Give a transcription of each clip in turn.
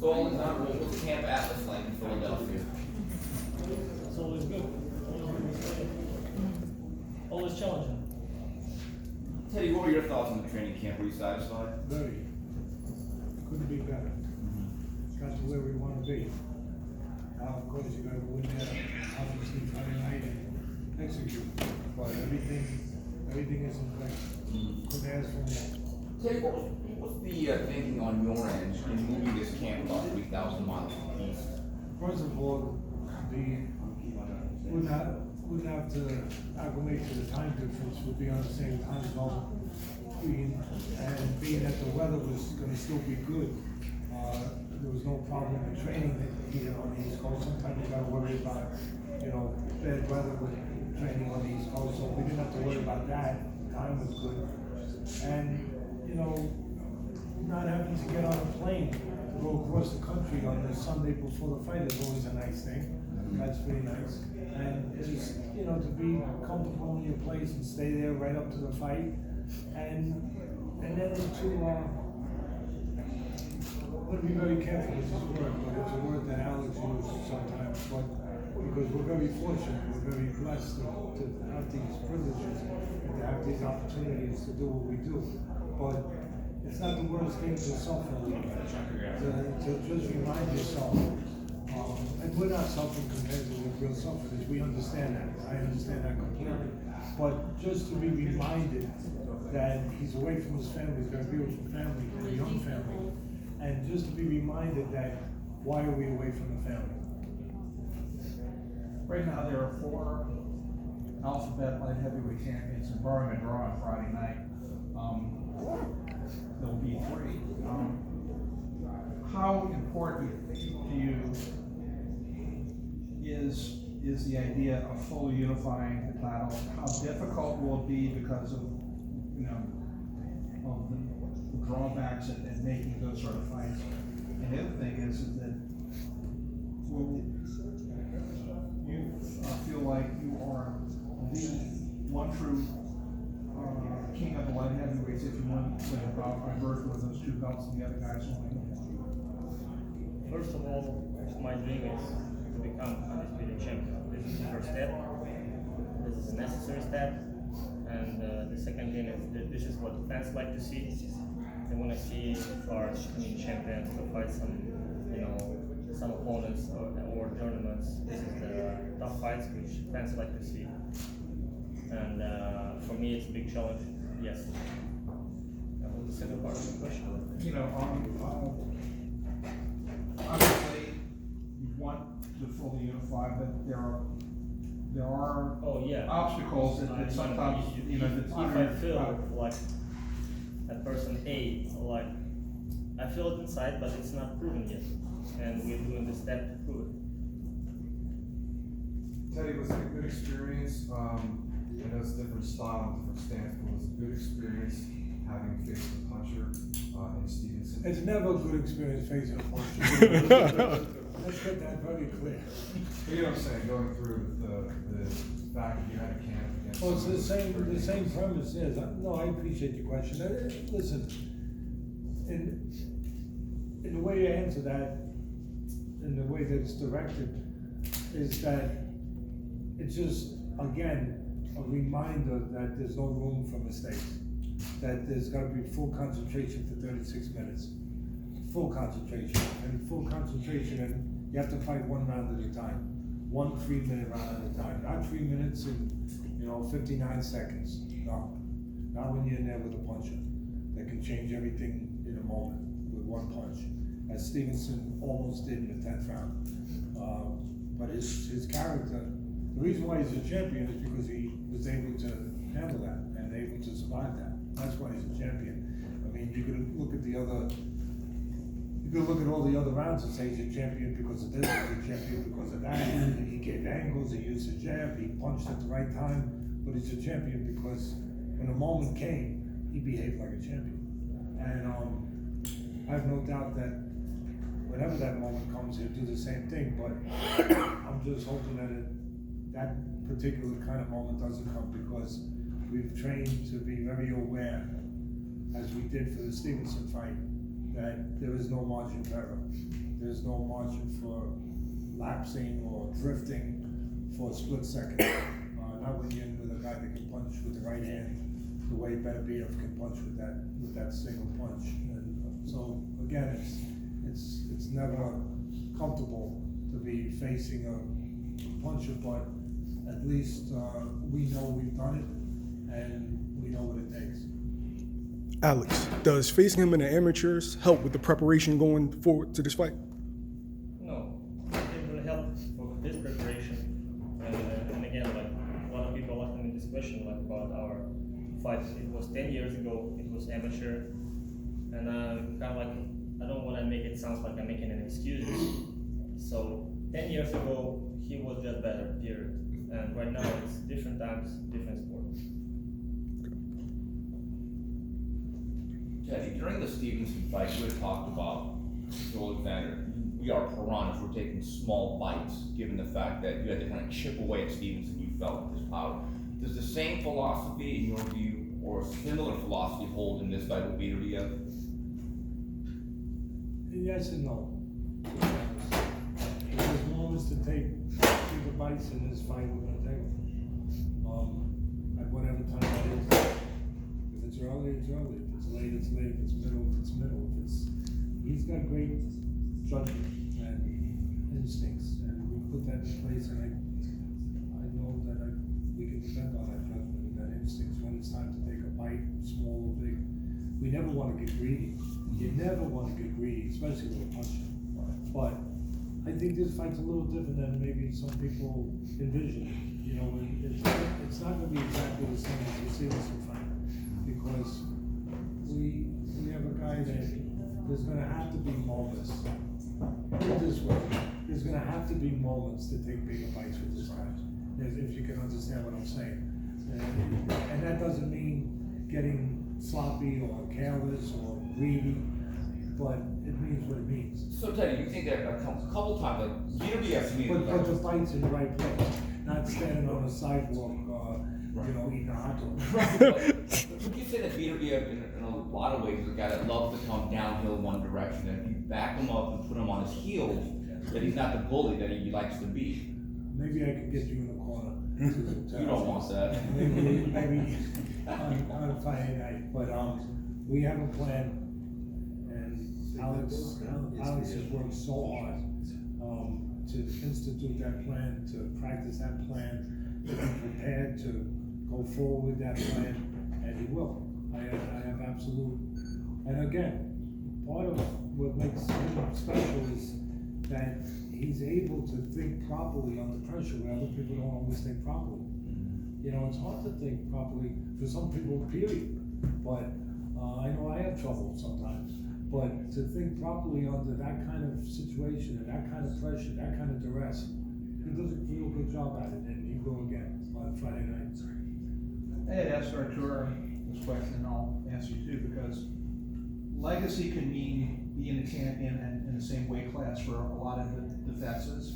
So, Oleksandr, what was Camp Atlas like in Philadelphia? It's always good. Always challenging. Teddy, what were your thoughts on the training camp? Were you satisfied? Very. Couldn't be better. Got to where we want to be. Now, of course, you got to go in there, obviously Friday night and execute. But everything is in place. Couldn't ask for more. Teddy, what's the thinking on your end in moving this camp about 3,000 miles east? First of all, wouldn't have to acclimate to the time difference, would be on the same time zone. Being that the weather was going to still be good, there was no problem in training here on the East Coast. Sometimes you got to worry about, bad weather with training on the East Coast, so we didn't have to worry about that. Time was good. And, not having to get on a plane to go across the country on the Sunday before the fight is always a nice thing. That's pretty nice. And just, to be comfortable in your place and stay there right up to the fight. And then to want to be very careful with this word, but it's a word that Alex uses sometimes, but because we're very fortunate, we're very blessed to have these privileges and to have these opportunities to do what we do. But it's not the worst thing to suffer a little bit, to just remind yourself, and we're not suffering compared to what real suffering is, we understand that, I understand that completely. But just to be reminded that he's away from his family, he's got a beautiful family, and a young family, and just to be reminded that why are we away from the family? Right now, there are 4 alphabet light heavyweight champions, and barring a draw on Friday night, there'll be 3. How important to you is the idea of fully unifying the title? How difficult will it be because of of the drawbacks and making those sort of fights? And the other thing is that will you feel like you are the one true king of the light heavyweights if you win about by birth with those 2 belts and the other guys only have 1? First of all, my dream is to become undisputed champion. This is the first step. This is a necessary step. And the second thing is that this is what fans like to see. They want to see our champions to fight some opponents or tournaments. This is the tough fights which fans like to see. And for me, it's a big challenge. Yes. And what's the second part of the question? Obviously, you want to fully unify, but there are obstacles that sometimes if I feel like a person A, like I feel it inside, but it's not proven yet, and we're doing the step to prove it. Teddy, was it a good experience? I know it's a different style and different stance, but was it a good experience having faced the puncher in Stevenson? It's never a good experience facing a puncher. Let's get that very clear. But you know what I'm saying, going through the fact that you had a camp against... Well, it's the same premise is, no, I appreciate your question. Listen, in the way you answer that, in the way that it's directed, is that it's just, again, a reminder that there's no room for mistakes. That there's got to be full concentration for 36 minutes. Full concentration, and you have to fight 1 round at a time. 1 3-minute round at a time. Not 3 minutes and 59 seconds. No. Not when you're in there with a puncher that can change everything in a moment with 1 punch. As Stevenson almost did in the 10th round. But his character, the reason why he's a champion is because he was able to handle that and able to survive that. That's why he's a champion. I mean, you could look at all the other rounds and say he's a champion because of this, he's a champion because of that. He gave angles, he used his jab, he punched at the right time. But he's a champion because when the moment came, he behaved like a champion. And I have no doubt that whenever that moment comes, he'll do the same thing. But I'm just hoping that particular kind of moment doesn't come because we've trained to be very aware, as we did for the Stevenson fight, that there is no margin for error. There's no margin for lapsing or drifting for a split second. Not when you're in with a guy that can punch with the right hand the way Beterbiev can punch with that single punch. And so again, it's never comfortable to be facing a puncher, but at least we know we've done it and we know what it takes. Alex, does facing him in the amateurs help with the preparation going forward to this fight? No, it will help for this preparation. And again, like a lot of people ask me this question, like about our fight. It was 10 years ago. It was amateur, and kind of like I don't want to make it sound like I'm making an excuse. So 10 years ago, he was just better. Period. And right now, it's different times, different sports. Teddy, during the Stevenson fight, you had talked about Oleksandr. We are piranhas. We're taking small bites, given the fact that you had to kind of chip away at Stevenson. You felt his power. Does the same philosophy, in your view, or a similar philosophy, hold in this fight with Beterbiev? Yes and no. There's moments to take bigger bites in this fight, we're gonna take them. At whatever time it is. If it's early, it's early. If it's late, it's late. If it's middle, it's middle. He's got great judgment and instincts, and we put that in place, and I know that we can depend on that judgment and that instincts when it's time to take a bite, small or big. We never want to get greedy. You never want to get greedy, especially with a puncher. But I think this fight's a little different than maybe some people envision. You know, it's not going to be exactly the same as the Stevenson fight, because we have a guy that there's going to have to be moments. Put it this way, there's going to have to be moments to take bigger bites with this guy, if you can understand what I'm saying. And that doesn't mean getting sloppy or careless or greedy, but it means what it means. So Teddy, you think that a couple times, like Beterbiev to me, But the fight's in the right place, not standing on a sidewalk, eating a hot dog. would you say that Beterbiev, in a lot of ways, is a guy that loves to come downhill one direction, and if you back him up and put him on his heels, that he's not the bully that he likes to be? Maybe I could get you in the corner. You don't want that. Maybe on a Friday night, but we have a plan, and Alex has worked so hard to institute that plan, to practice that plan, to be prepared to go forward with that plan, and he will. I have absolute, and again, part of what makes him special is that he's able to think properly under pressure where other people don't always think properly. You know, it's hard to think properly for some people, period. But I know I have trouble sometimes. But to think properly under that kind of situation and that kind of pressure, that kind of duress, he does a real good job at it, and he will again on Friday night. I had asked Artur this question, and I'll answer you too, because legacy can mean being a champion in the same weight class for a lot of the defenses,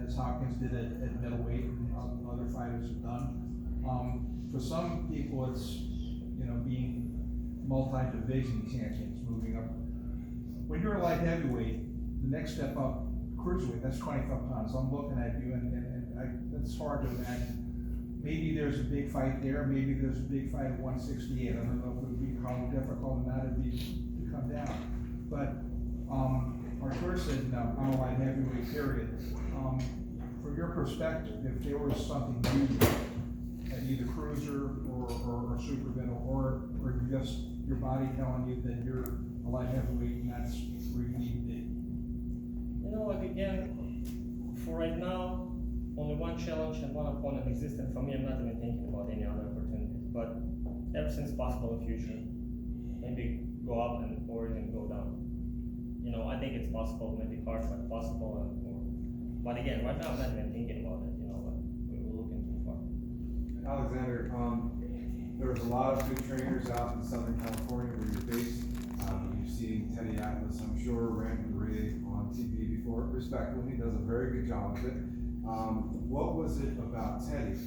as Hopkins did at middleweight and other fighters have done. For some people, it's being multi-division champions, moving up. When you're a light heavyweight, the next step up, cruiserweight, that's 25 pounds. I'm looking at you, and it's hard to imagine. Maybe there's a big fight there. Maybe there's a big fight at 168. I don't know if it would be how difficult that would be to come down. But Artur said, no, I'm a light heavyweight, period. From your perspective, if there was something new at either cruiser or super middle, or just your body telling you that you're a light heavyweight and that's where you need to be? Like again, for right now, only one challenge and one opponent existing. For me, I'm not even thinking about any other opportunities. But everything's possible in the future. Maybe go up or even go down. I think it's possible. Maybe cards are possible. But again, right now I'm not even thinking about it. But we're looking too far. Alexander, there's a lot of good trainers out in Southern California where you're based. You've seen Teddy Atlas, I'm sure, Randy Ray on TV before. Respectfully, he does a very good job of it. What was it about Teddy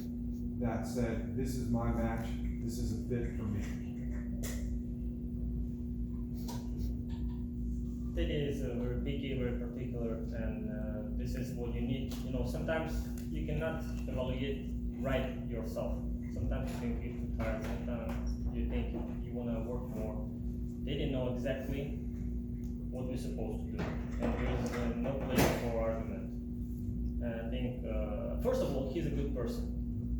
that said, this is my match, this is a fit for me? Teddy is very picky, very particular, and this is what you need. You know, sometimes you cannot evaluate right yourself. Sometimes you think you're too tired, sometimes you think you want to work more. They didn't know exactly what we're supposed to do, and there's no place for argument. And I think, first of all, he's a good person,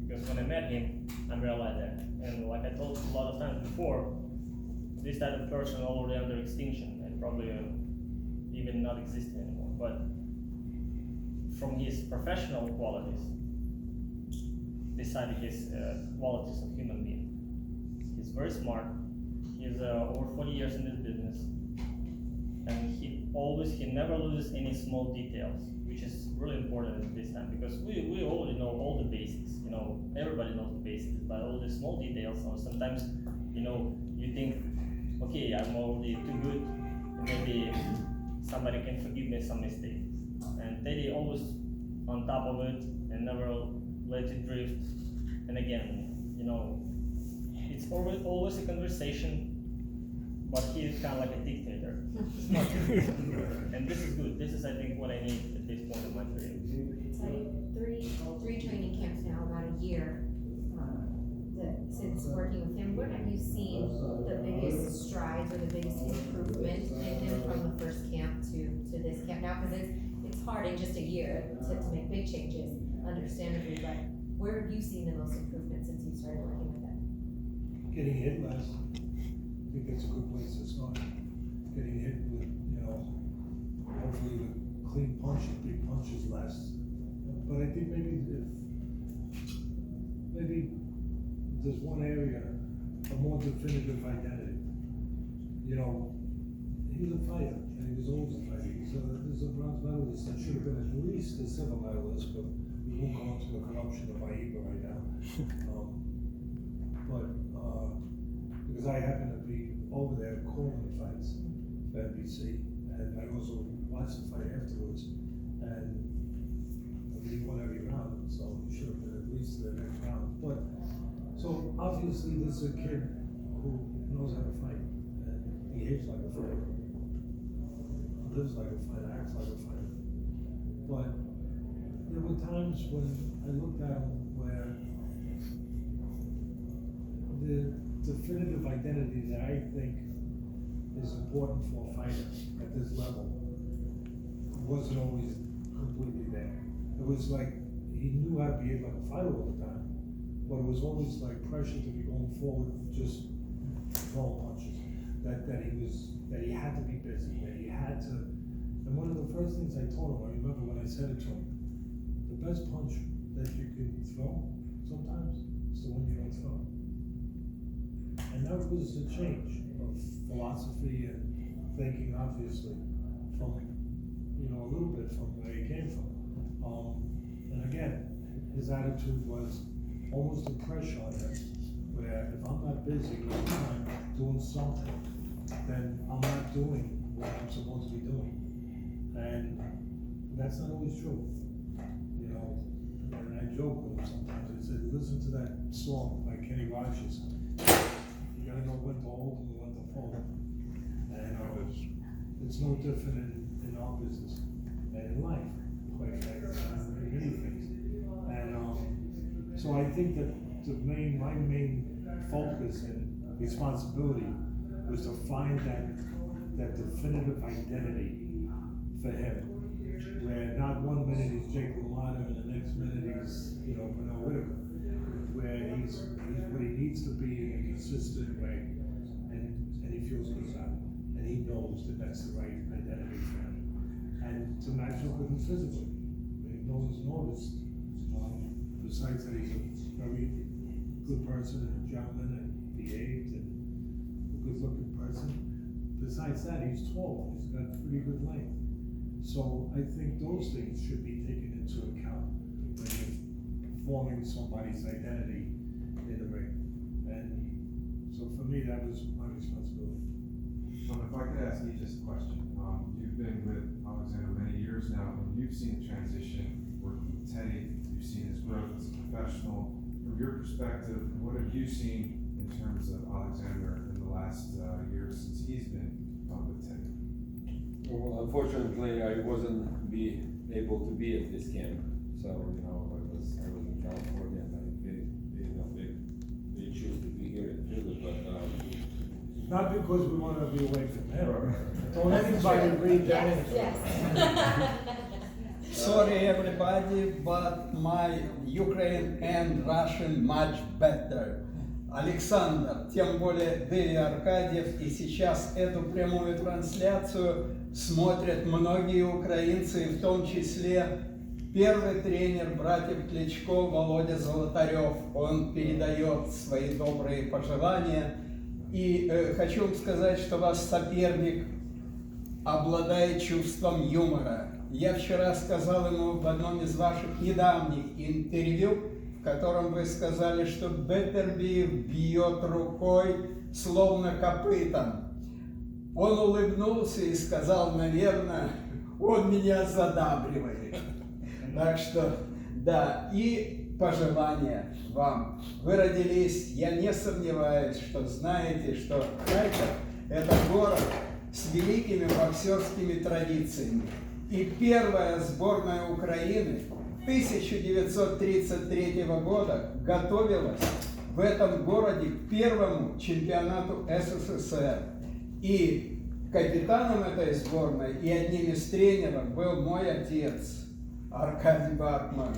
because when I met him, I realized that. And like I told you a lot of times before, this type of person already under extinction, and probably even not existing anymore. But from his professional qualities, beside his qualities of human being, he's very smart. He's over 40 years in this business, and he never loses any small details, which is really important at this time, because we already know all the basics. You know, everybody knows the basics, but all the small details. Or sometimes, you know, you think, okay, I'm already too good, maybe somebody can forgive me some mistakes. And Teddy always on top of it and never let it drift. And again, you know, it's always a conversation, but he's kind of like a dictator. And this is good. This is, I think, what I need at this point in my career. So three training camps now, about a year since working with him. What have you seen the biggest strides or the biggest improvement in him from the first camp to this camp now? Because it's hard in just a year to make big changes, understandably. But where have you seen the most improvement since you started working with him? Getting hit less. I think that's a good place to start. Getting hit with, you know, hopefully with clean punches, big punches less. But I think maybe there's one area, a more definitive identity. You know, he's a fighter, and he was always a fighter. He's a bronze medalist that should have been at least a silver medalist, but we won't go into the corruption of AIBA right now. Because I happen to be over there calling the fights for NBC, and I also watched the fight afterwards, and he won every round, so he should have been at least the next round. But so obviously this is a kid who knows how to fight, and he behaves like a fighter, lives like a fighter, acts like a fighter. But there were times when I looked at him where the definitive identity that I think is important for a fighter at this level wasn't always completely there. It was like he knew how to behave like a fighter all the time, but it was always like pressure to be going forward, just throwing punches. That he had to be busy, that he had to. And one of the first things I told him, I remember when I said it to him, the best punch that you can throw sometimes is the one you don't throw. And that was a change of philosophy and thinking, obviously, from, you know, a little bit from where he came from. And again, his attitude was almost a pressure on him, where if I'm not busy all the time doing something, then I'm not doing what I'm supposed to be doing. And that's not always true, you know. And I joke with him sometimes. I said, listen to that song by Kenny Rogers. You gotta know when to hold and when to fold. And it's no different in our business and in life, quite frankly, in many things. And so I think that my main focus and responsibility was to find that definitive identity for him, where not one minute he's Jake LaMotta and the next minute he's, you know, Bernal Whitaker, where he's what he needs to be in a consistent way, and he feels good about it, and he knows that that's the right identity for him, and to match up with him physically. No one's noticed, besides that he's a very good person and a gentleman and behaved and a good-looking person. Besides that, he's tall. He's got pretty good length. So I think those things should be taken into account when you're forming somebody's identity in the ring. And so for me, that was my responsibility. If I could ask you just a question. You've been with Oleksandr many years now, and you've seen the transition working with Teddy. You've seen his growth as a professional. From your perspective, what have you seen in terms of Oleksandr in the last year since he's been with Teddy? Well, unfortunately, I wasn't able to be at this camp, so, you know, I was in California, and they choose to be here in Philly, but, Not because we wanna be away from him. Don't anybody read that Yes, into it. yes. Sorry everybody, but my Ukraine and Russian much better. Александр, тем более Дэви Аркадьев, и сейчас эту прямую трансляцию смотрят многие украинцы, и в том числе первый тренер братьев Кличко Володя Золотарев. Он передает свои добрые пожелания. И хочу вам сказать, что ваш соперник обладает чувством юмора. Я вчера сказал ему в одном из ваших недавних интервью, в котором вы сказали, что Бетербиев бьет рукой, словно копытом. Он улыбнулся и сказал, наверное, он меня задабривает. Так что, да, и пожелания вам. Вы родились, я не сомневаюсь, что знаете, что Харьков – это город с великими боксерскими традициями. И первая сборная Украины 1933 года готовилась в этом городе к первому чемпионату СССР. И капитаном этой сборной и одним из тренеров был мой отец Аркадий Бартман,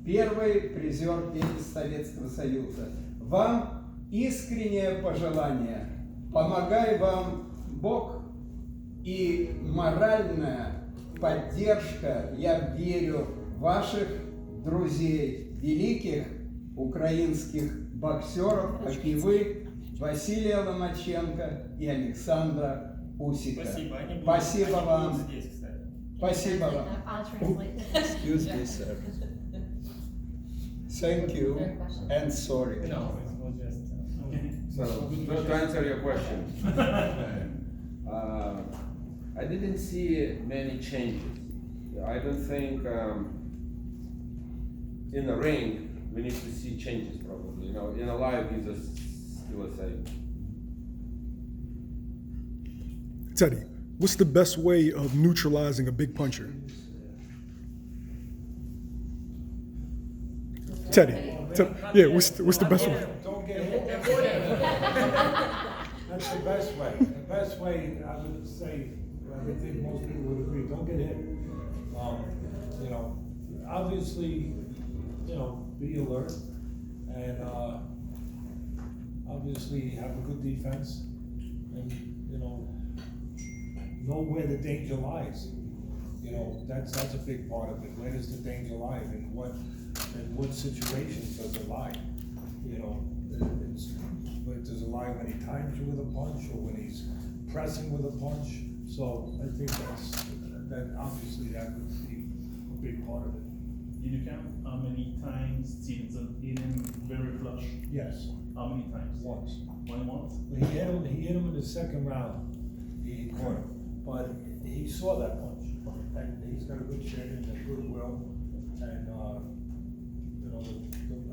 первый призер Первенства Советского Союза. Вам искреннее пожелание. Помогай вам Бог и моральная поддержка, я верю, ваших друзей, великих украинских боксеров, как и вы, Василия Ломаченко и Александра Усика. Спасибо. Спасибо вам. Здесь, кстати. Спасибо вам. I'll translate. Excuse me, sir. Thank you and sorry. No, it was just. so, to answer your question, I didn't see many changes. I don't think in the ring we need to see changes probably. You know, in a live he's still the same. Teddy, what's the best way of neutralizing a big puncher? Teddy, yeah, what's the best way? Don't get hit. That's the best way. The best way, I would say, I would think most people would agree, don't get hit. You know, obviously, you know, be alert and obviously have a good defense and, you know where the danger lies. You know, that's a big part of it. Where does the danger lie and what situations does it lie? You know, does it lie when he times you with a punch or when he's pressing with a punch? So I think that obviously that would be a big part of it. Did you count how many times Stevenson hit him very flush? Yes, How many times? once. Once? He hit him in the second round. He caught him, but he saw that punch, and he's got a good chin and a good will, and you know,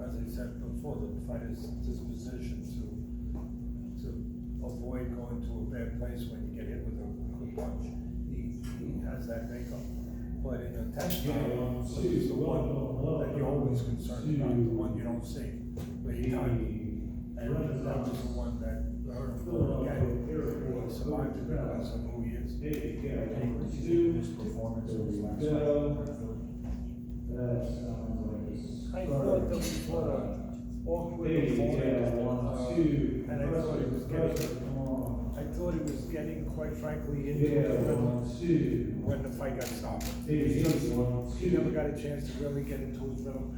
as I said before, the fighter's disposition to avoid going to a bad place when you get hit with a good punch. He has that makeup. But in a test round, he's the one that you're always concerned about, the one you don't see, but he timed it. And that was the one that hurt him. Again, he survived it because of who he is. His performance was last night. I thought that we sort of awkward and I thought he was getting, quite frankly, into it when the fight got stopped. He never got a chance to really get into his rhythm.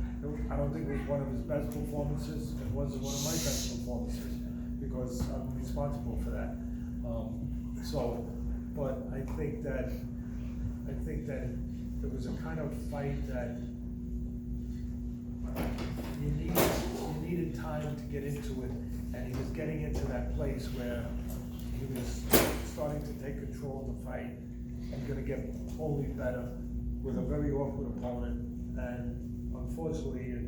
I don't think it was one of his best performances. It wasn't one of my best performances because I'm responsible for that. But I think that it was a kind of fight that you needed time to get into it, and he was getting into that place where he was starting to take control of the fight and gonna get wholly better with a very awkward opponent, and unfortunately it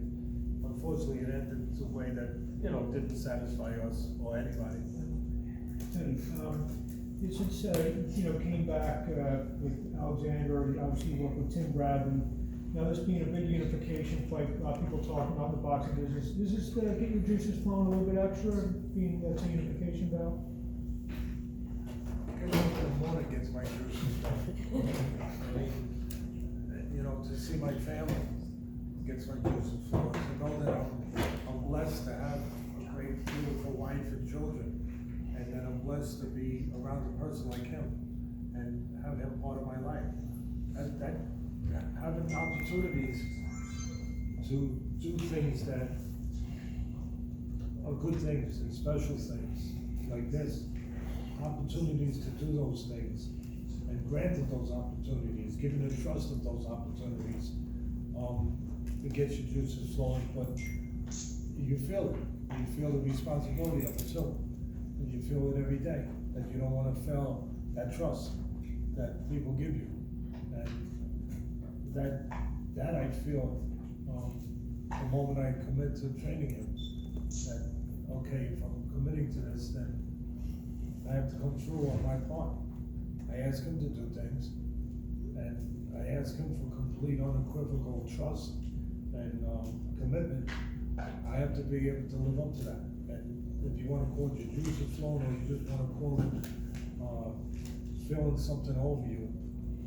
ended the way that, you know, didn't satisfy us or anybody. And, you since, came back, with Alexander, obviously you worked with Tim Bradley. Now this being a big unification fight, people talking about the boxing business, does this, get your juices flowing a little bit extra, being that's a unification bout? The more it gets my juices flowing. I mean, to see my family gets my juices flowing, to know that I'm blessed to have a great, beautiful wife and children, and that I'm blessed to be around a person like him and have him part of my life. That having opportunities to do things that are good things and special things like this, opportunities to do those things, and granted those opportunities, given the trust of those opportunities, it gets your juices flowing, but you feel it. You feel the responsibility of it too. And you feel it every day, that you don't wanna fail that trust that people give you. And that I feel, the moment I commit to training him, that, okay, if I'm committing to this, then I have to come through on my part. I ask him to do things, and I ask him for complete unequivocal trust and, commitment. I have to be able to live up to that. And if you wanna call it your juices flowing, or you just wanna call it, feeling something over you,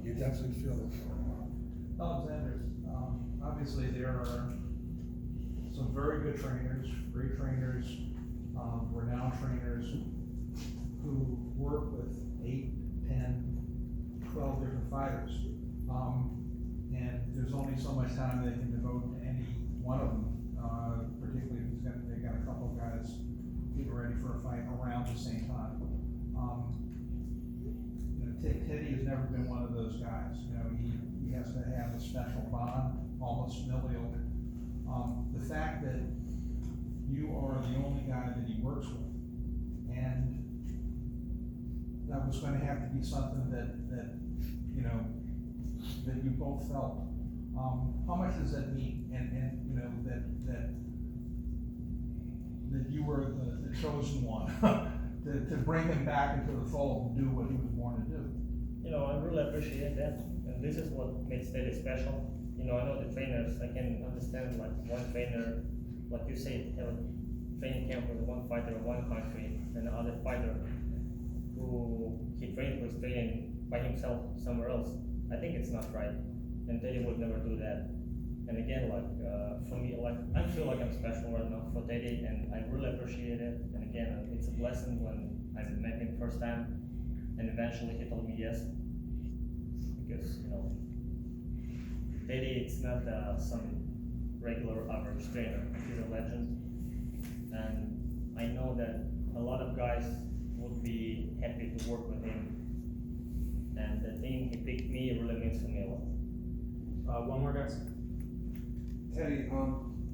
you definitely feel it. Alexander, obviously there are some very good trainers, great trainers, renowned trainers who work with 8, 10, 12 different fighters. And there's only so much time they can devote to any one of them, particularly if they've got a couple of guys getting ready for a fight around the same time. Teddy has never been one of those guys. He has to have a special bond, almost familial. The fact that you are the only guy that he works with, and that was going to have to be something that you both felt. How much does that mean? And that you were the chosen one to bring him back into the fold and do what he was born to do. I really appreciate that, and this is what makes Teddy special. I know the trainers, I can understand like one trainer, like you say, have a training camp with one fighter in one country, and the other fighter who he trained was training by himself somewhere else. I think it's not right, and Teddy would never do that. And again, for me, I feel like I'm special right now for Teddy, and I really appreciate it. And again, it's a blessing when I met him first time, and eventually he told me yes, because Teddy, it's not some regular average trainer. He's a legend, and I know that a lot of guys would be happy to work with him. And the thing he picked me really means to me a lot. One more, guys. Teddy, a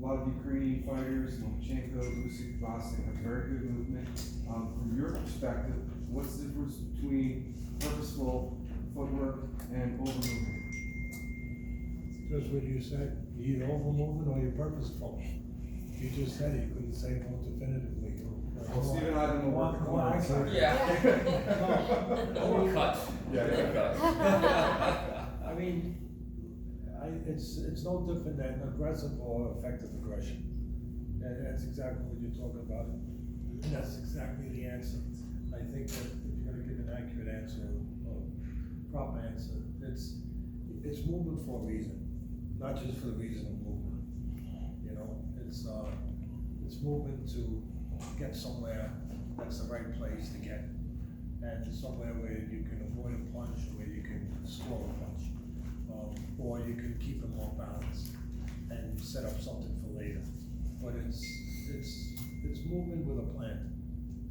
lot of Ukrainian fighters, Lomachenko, Gvozdyk, Gvozdyk have very good movement. From your perspective, what's the difference between purposeful footwork and over movement? Just what you said, you either over moving or you're purposeful. You just said it, you couldn't say it more definitively. Well, Steve and I have been working hard. Or cut. I mean, it's no different than aggressive or effective aggression. And that's exactly what you're talking about. And that's exactly the answer. I think that if you're gonna give an accurate answer or proper answer, it's movement for a reason, not just for the reason of movement. It's movement to get somewhere that's the right place to get, and somewhere where you can avoid a punch, or where you can score a punch, or you can keep it more balanced and set up something for later. But it's movement with a plan.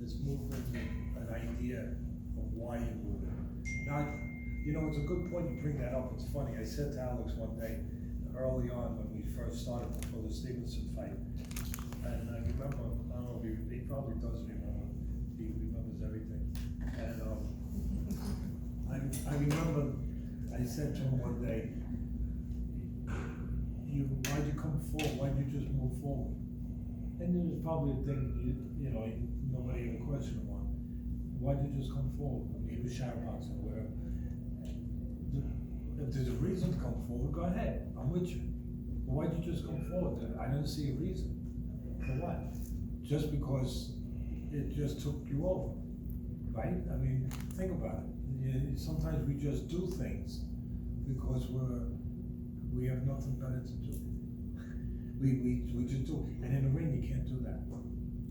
It's movement with an idea of why you're moving. Not, it's a good point you bring that up. It's funny. I said to Alex one day, early on when we first started before the Stevenson fight, and I remember, I don't know if he probably does remember. He remembers everything. And I remember I said to him one day, why'd you come forward? Why'd you just move forward? And it was probably a thing, nobody ever questioned him on. Why'd you just come forward? I mean, do shadow boxing or whatever. If there's a reason to come forward, go ahead, I'm with you. But why'd you just come forward then? I didn't see a reason. For what? Just because it just took you over, right? I mean, think about it. Sometimes we just do things because we have nothing better to do. We just do it. And in the ring, you can't do that.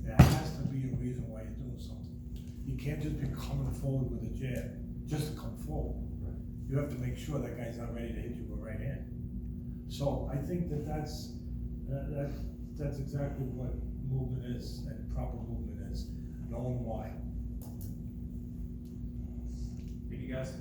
There has to be a reason why you're doing something. You can't just be coming forward with a jab, just to come forward. You have to make sure that guy's not ready to hit you with a right hand. So I think that's exactly what movement is, and proper movement is, knowing why. Thank you guys.